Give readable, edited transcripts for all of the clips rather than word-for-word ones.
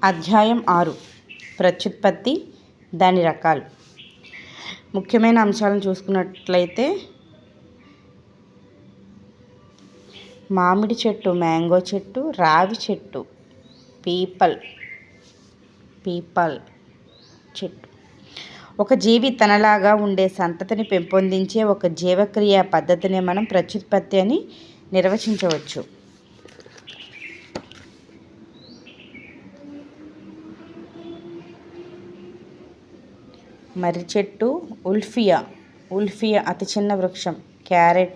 అధ్యాయం 6 ప్రత్యుత్పత్తి, దాని రకాలు. ముఖ్యమైన అంశాలను చూసుకున్నట్లయితే మామిడి చెట్టు, మ్యాంగో చెట్టు, రావి చెట్టు, పీపల్ చెట్టు. ఒక జీవి తనలాగా ఉండే సంతతిని పెంపొందించే ఒక జీవక్రియ పద్ధతిని మనం ప్రత్యుత్పత్తి అని నిర్వచించవచ్చు. మర్రి చెట్టు, ఉల్ఫియా అతి చిన్న వృక్షం, క్యారెట్,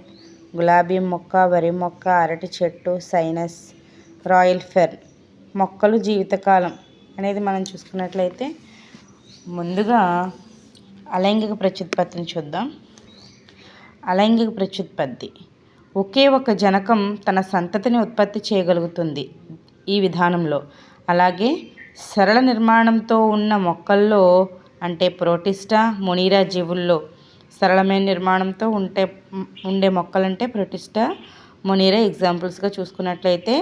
గులాబీ మొక్క, వరి మొక్క, అరటి చెట్టు, సైనస్, రాయల్ ఫెర్న్. మొక్కలు జీవితకాలం అనేది మనం చూసుకున్నట్లయితే ముందుగా అలైంగిక ప్రత్యుత్పత్తిని చూద్దాం. అలైంగిక ప్రత్యుత్పత్తి ఒకే ఒక జనకం తన సంతతిని ఉత్పత్తి చేయగలుగుతుంది ఈ విధానంలో. అలాగే సరళ నిర్మాణంతో ఉన్న మొక్కల్లో అంటే ప్రోటిస్టా, మొనీరా జీవుల్లో సరళమైన నిర్మాణంతో ఉండే మొక్కలంటే ప్రోటిస్టా, మొనీరా ఎగ్జాంపుల్స్గా చూసుకున్నట్లయితే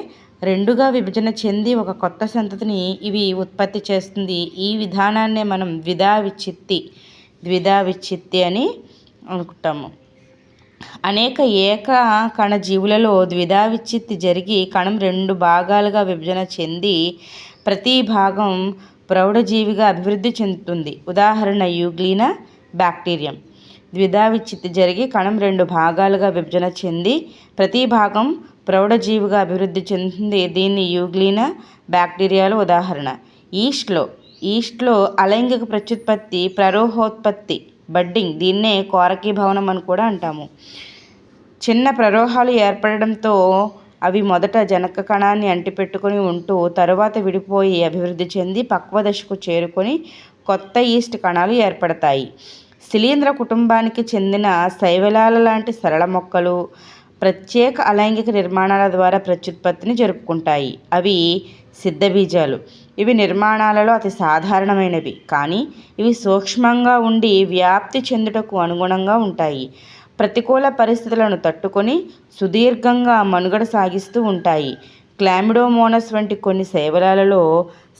రెండుగా విభజన చెంది ఒక కొత్త సంతతిని ఇవి ఉత్పత్తి చేస్తుంది. ఈ విధానాన్నే మనం ద్విధా విచ్చిత్తి అని అనుకుంటాము. అనేక ఏక కణ జీవులలో ద్విధా విచ్చిత్తి జరిగి కణం 2 భాగాలుగా విభజన చెంది ప్రతి భాగం ప్రౌఢజీవిగా అభివృద్ధి చెందుతుంది. ఉదాహరణ యూగ్లీనా బ్యాక్టీరియం. ద్విధా విచ్చిత్తి జరిగి కణం 2 భాగాలుగా విభజన చెంది ప్రతి భాగం ప్రౌఢజీవిగా అభివృద్ధి చెందుతుంది. దీన్ని యూగ్లీనా బ్యాక్టీరియాలు ఉదాహరణ. ఈస్ట్లో అలైంగిక ప్రత్యుత్పత్తి ప్రరోహోత్పత్తి, బడ్డింగ్. దీన్నే కోరకీభవనం అని కూడా అంటాము. చిన్న ప్రరోహాలు ఏర్పడడంతో అవి మొదట జనక కణాన్ని అంటిపెట్టుకొని ఉంటూ తరువాత విడిపోయి అభివృద్ధి చెంది పక్వ దశకు చేరుకొని కొత్త ఈస్ట్ కణాలు ఏర్పడతాయి. శిలీంద్ర కుటుంబానికి చెందిన శైవలాల లాంటి సరళ మొక్కలు ప్రత్యేక అలైంగిక నిర్మాణాల ద్వారా ప్రత్యుత్పత్తిని జరుపుకుంటాయి. అవి సిద్ధబీజాలు. ఇవి నిర్మాణాలలో అతి సాధారణమైనవి, కానీ ఇవి సూక్ష్మంగా ఉండి వ్యాప్తి చెందుటకు అనుగుణంగా ఉంటాయి. ప్రతికూల పరిస్థితులను తట్టుకొని సుదీర్ఘంగా మనుగడ సాగిస్తూ ఉంటాయి. క్లామిడోమోనస్ వంటి కొన్ని శైవలాలలో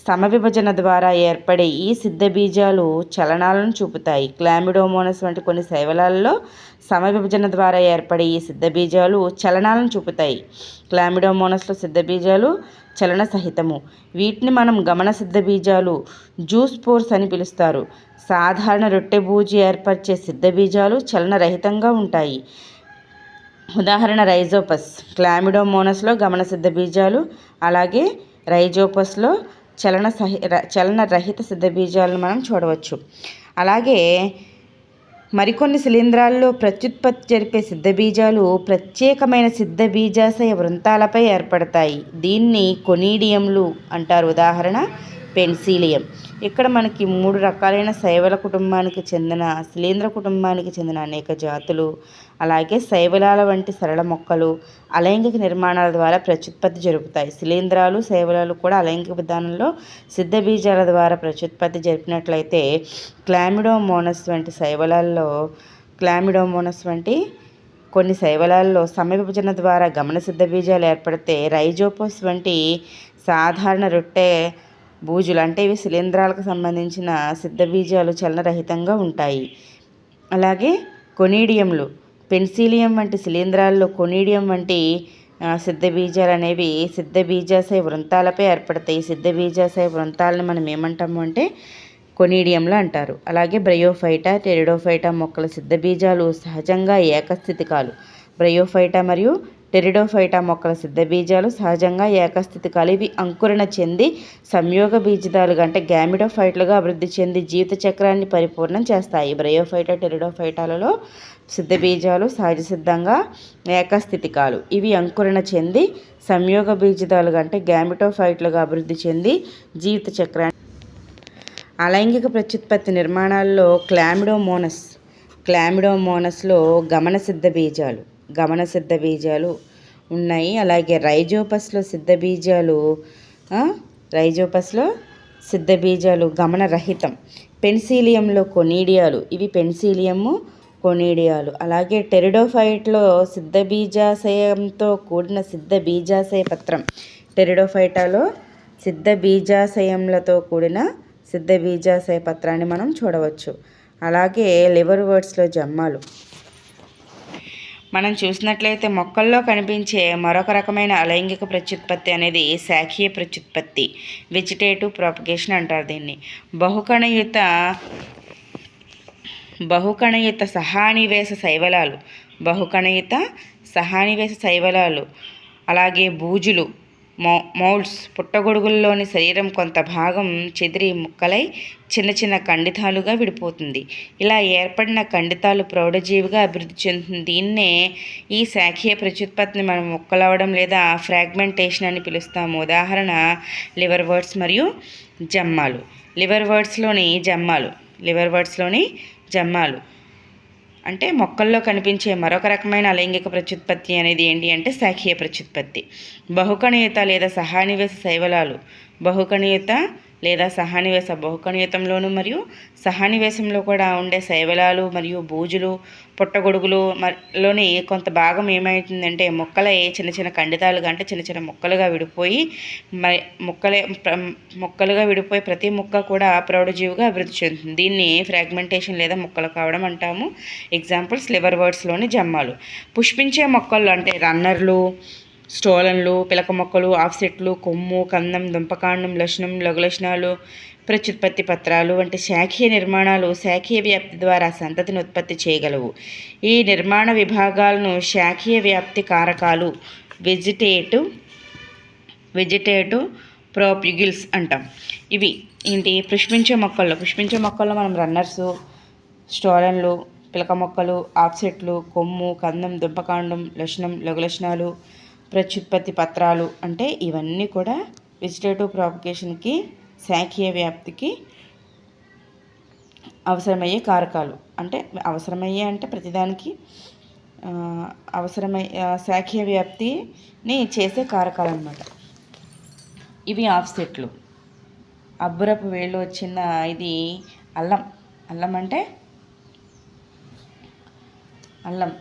సమవిభజన ద్వారా ఏర్పడే ఈ సిద్ధబీజాలు చలనాలను చూపుతాయి. క్లామిడోమోనస్ వంటి కొన్ని శైవలాలలో సమవిభజన ద్వారా ఏర్పడే ఈ సిద్ధబీజాలు చలనాలను చూపుతాయి. క్లామిడోమోనస్లో సిద్ధబీజాలు చలన సహితము. వీటిని మనం గమన సిద్ధబీజాలు, జూస్పోర్స్ అని పిలుస్తారు. సాధారణ రొట్టె బూజు ఏర్పరిచే సిద్ధబీజాలు చలనరహితంగా ఉంటాయి. ఉదాహరణ రైజోపస్. క్లామిడోమోనస్లో గమన సిద్ధబీజాలు, అలాగే రైజోపస్లో చలనరహిత సిద్ధబీజాలను మనం చూడవచ్చు. అలాగే మరికొన్ని శిలీంధ్రాల్లో ప్రత్యుత్పత్తి జరిపే సిద్ధబీజాలు ప్రత్యేకమైన సిద్ధబీజాశయ వృంతాలపై ఏర్పడతాయి. దీన్ని కొనీడియంలు అంటారు. ఉదాహరణ పెన్సిలియం. ఇక్కడ మనకి 3 రకాలైన శైవల కుటుంబానికి చెందిన, శిలీంద్ర కుటుంబానికి చెందిన అనేక జాతులు, అలాగే శైవలాల వంటి సరళ మొక్కలు అలైంగిక నిర్మాణాల ద్వారా ప్రత్యుత్పత్తి జరుపుతాయి. శిలీంధ్రాలు, శైవలాలు కూడా అలైంగిక విధానంలో సిద్ధబీజాల ద్వారా ప్రత్యుత్పత్తి జరిపినట్లయితే క్లామిడోమోనస్ వంటి కొన్ని శైవలాల్లో సమవిభజన ద్వారా గమన సిద్ధబీజాలు ఏర్పడితే రైజోపస్ వంటి సాధారణ రొట్టె బూజులు అంటే ఇవి శిలీంధ్రాలకు సంబంధించిన సిద్ధబీజాలు చలనరహితంగా ఉంటాయి. అలాగే కొనీడియంలు, పెన్సిలియం వంటి శిలీంధ్రాల్లో కొనీడియం వంటి సిద్ధబీజాలు అనేవి సిద్ధబీజాశయ వృంతాలపై ఏర్పడతాయి. సిద్ధబీజాశయ వృంతాలను మనం ఏమంటాము అంటే కొనీడియంలు అంటారు. అలాగే బ్రయోఫైటా, టెరిడోఫైటా మొక్కల సిద్ధబీజాలు సహజంగా ఏకస్థితికాలు. బ్రయోఫైటా మరియు టెరిడోఫైటా మొక్కల సిద్ధబీజాలు సహజంగా ఏకస్థితికాలు. ఇవి అంకురణ చెంది సంయోగ బీజదాలుగా అంటే గ్యామిడోఫైట్లుగా అభివృద్ధి చెంది జీవిత చక్రాన్ని పరిపూర్ణం చేస్తాయి. బ్రయోఫైటా, టెరిడోఫైటాలలో సిద్ధబీజాలు సహజ సిద్ధంగా ఏకస్థితికాలు. ఇవి అంకురణ చెంది సంయోగ బీజదాలుగా అంటే గ్యామిటోఫైట్లుగా అభివృద్ధి చెంది జీవిత చక్రాన్ని. అలైంగిక ప్రత్యుత్పత్తి నిర్మాణాల్లో క్లామిడోమోనస్లో గమన సిద్ధబీజాలు ఉన్నాయి. అలాగే రైజోపస్లో సిద్ధబీజాలు గమన రహితం. పెన్సిలియంలో కొనీడియాలు. ఇవి పెన్సిలియము, కొనీడియాలు. అలాగే టెరిడోఫైట్లో సిద్ధబీజాశయంతో కూడిన సిద్ధబీజాశయ పత్రం. టెరిడోఫైటాలో సిద్ధ బీజాశయములతో కూడిన సిద్ధ బీజాశయ పత్రాన్ని మనం చూడవచ్చు. అలాగే లివర్ వర్డ్స్లో జమ్మాలు. మనం చూసినట్లయితే మొక్కల్లో కనిపించే మరొక రకమైన అలైంగిక ప్రత్యుత్పత్తి అనేది శాఖీయ ప్రత్యుత్పత్తి, వెజిటేటివ్ ప్రాపగేషన్ అంటారు దీన్ని. బహుకణయుత సహానివేశ శైవలాలు, అలాగే బూజులు, మౌల్డ్స్, పుట్టగొడుగుల్లోని శరీరం కొంత భాగం చెదిరి ముక్కలై చిన్న చిన్న ఖండితాలుగా విడిపోతుంది. ఇలా ఏర్పడిన ఖండితాలు ప్రౌఢజీవిగా అభివృద్ధి చెందుతుంది. దీన్నే ఈ శాఖీయ ప్రత్యుత్పత్తిని మనం ముక్కలవడం లేదా ఫ్రాగ్మెంటేషన్ అని పిలుస్తాము. ఉదాహరణ లివర్ వర్డ్స్ మరియు జమ్మాలు. లివర్ వర్డ్స్లోని జమ్మాలు అంటే మొక్కల్లో కనిపించే మరొక రకమైన అలైంగిక ప్రత్యుత్పత్తి అనేది ఏంటి అంటే శాఖీయ ప్రత్యుత్పత్తి. బహుకణయుత లేదా సహానివేశ శైవలాలు. బహుకణయుతంలోను మరియు సహానివేశంలో కూడా ఉండే శైవలాలు మరియు బూజులు, పుట్టగొడుగులు లోని కొంత భాగం ఏమవుతుందంటే చిన్న చిన్న ఖండితాలుగా అంటే చిన్న చిన్న ముక్కలుగా విడిపోయి ప్రతి ముక్క కూడా ప్రౌఢజీవిగా అభివృద్ధి చెందుతుంది. దీన్ని ఫ్రాగ్మెంటేషన్ లేదా ముక్కలు కావడం అంటాము. ఎగ్జాంపుల్స్ లివర్ వర్డ్స్లోని జమ్మాలు. పుష్పించే మొక్కలు అంటే రన్నర్లు, స్టోలన్లు, పిలక మొక్కలు, ఆఫ్సెట్లు, కొమ్ము, కందం, దుంపకాండం, లక్షణం, లఘులక్షణాలు, ప్రత్యుత్పత్తి పత్రాలు వంటి శాఖీయ నిర్మాణాలు శాఖీయ వ్యాప్తి ద్వారా సంతతిని ఉత్పత్తి చేయగలవు. ఈ నిర్మాణ విభాగాలను శాఖీయ వ్యాప్తి కారకాలు వెజిటేటివ్ ప్రోప్యూగిల్స్ అంటాం. ఇవి ఏంటి? పుష్పించే మొక్కల్లో మనం రన్నర్సు, స్టోలన్లు, పిలక మొక్కలు, ఆఫ్సెట్లు, కొమ్ము, కందం, దుంపకాండం, లక్షణం, లఘులక్షణాలు, ప్రత్యుత్పత్తి పత్రాలు అంటే ఇవన్నీ కూడా వెజిటేటివ్ ప్రాపగేషన్కి, శాఖీయ వ్యాప్తికి అవసరమయ్యే కారకాలు. అంటే ప్రతిదానికి శాఖీయ వ్యాప్తిని చేసే కారకాలు అన్నమాట. ఇవి ఆఫ్సెట్లు. అబ్బురపు వేళ్ళు వచ్చిన ఇది అల్లం అంటే అల్లం.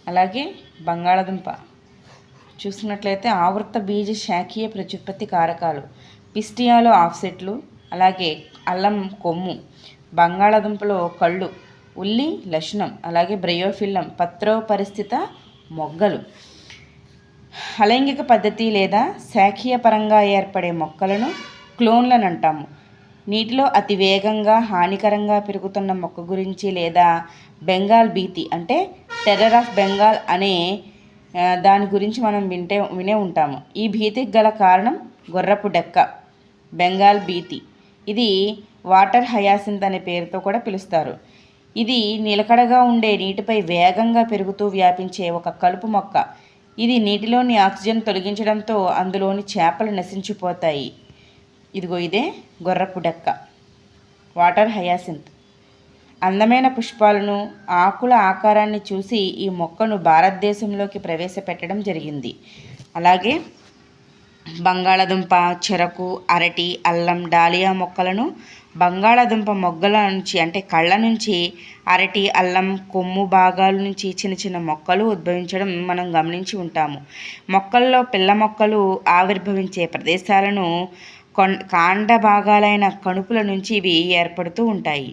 అలాగే బంగాళదుంప చూసినట్లయితే ఆవృత బీజ శాఖీయ ప్రత్యుత్పత్తి కారకాలు. పిస్టియాలో ఆఫ్సెట్లు, అలాగే అల్లం కొమ్ము, బంగాళదుంపలో కళ్ళు, ఉల్లి లక్షణం, అలాగే బ్రయోఫిల్లం పత్రోపరిస్థిత మొగ్గలు. అలైంగిక పద్ధతి లేదా శాఖీయ పరంగా ఏర్పడే మొక్కలను క్లోన్లను అంటాము. నీటిలో అతి వేగంగా హానికరంగా పెరుగుతున్న మొక్క గురించి లేదా బెంగాల్ బీతి అంటే టెర్రర్ ఆఫ్ బెంగాల్ అనే దాని గురించి మనం వినే ఉంటాము. ఈ భీతికి గల కారణం గుర్రపు డెక్క, బెంగాల్ బీతి. ఇది వాటర్ హయాసింత్ అనే పేరుతో కూడా పిలుస్తారు. ఇది నిలకడగా ఉండే నీటిపై వేగంగా పెరుగుతూ వ్యాపించే ఒక కలుపు మొక్క. ఇది నీటిలోని ఆక్సిజన్ తొలగించడంతో అందులోని చేపలు నశించిపోతాయి. ఇదే గుర్రపు డెక్క, వాటర్ హయాసింత్. అందమైన పుష్పాలను, ఆకుల ఆకారాన్ని చూసి ఈ మొక్కను భారతదేశంలోకి ప్రవేశపెట్టడం జరిగింది. అలాగే బంగాళదుంప, చెరకు, అరటి, అల్లం, డాలియా మొక్కలను బంగాళదుంప మొగ్గల నుంచి అంటే కళ్ళ నుంచి అరటి, అల్లం కొమ్ము భాగాల నుంచి చిన్న చిన్న మొక్కలు ఉద్భవించడం మనం గమనించి ఉంటాము. మొక్కల్లో పిల్ల మొక్కలు ఆవిర్భవించే ప్రదేశాలను కాండ భాగాలైన కణుపుల నుంచి ఇవి ఏర్పడుతూ ఉంటాయి.